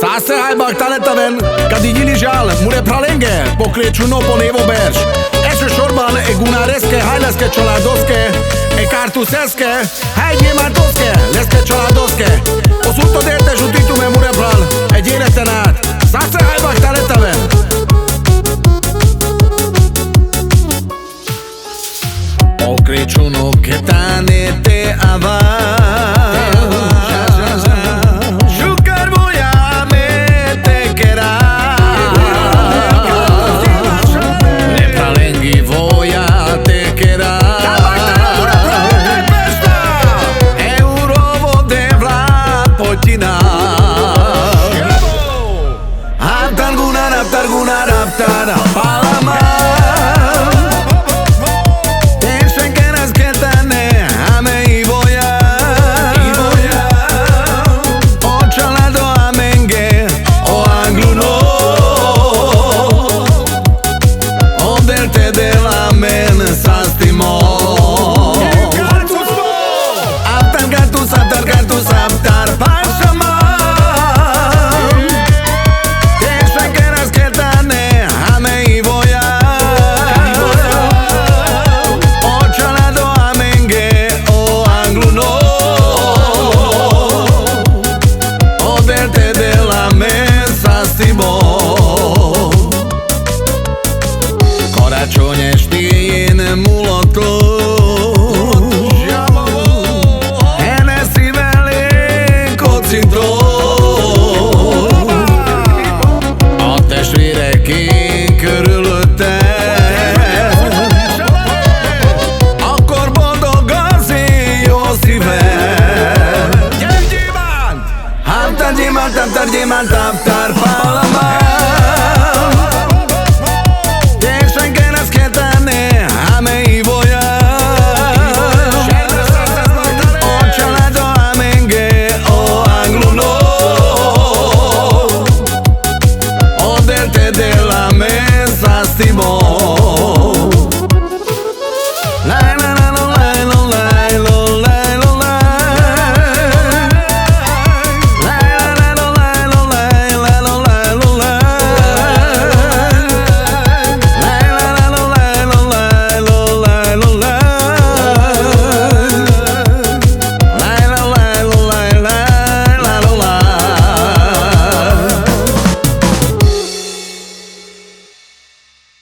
Sastre hajbak taletaven, kadi gyilizsál, mure pralenge, pokrécsú noponévo bers. Elsősorban egy gunáreszke, hajleszke családoszke, egy kártuszeszke, hegyémártoszke, leszke családoszke. Oszultod értes utitume mure pral, egy életen át. Sastre hajbak taletaven. Pokrécsú noketane te avár. Karácsony estéjén mulatott Hennessy-vel én kocintról. A testvérek én körülöttem, akkor boldog az én jó szívem. Gyémánt! Hámtár, gyémánt, táptár, gyémánt, táptár, pálamár.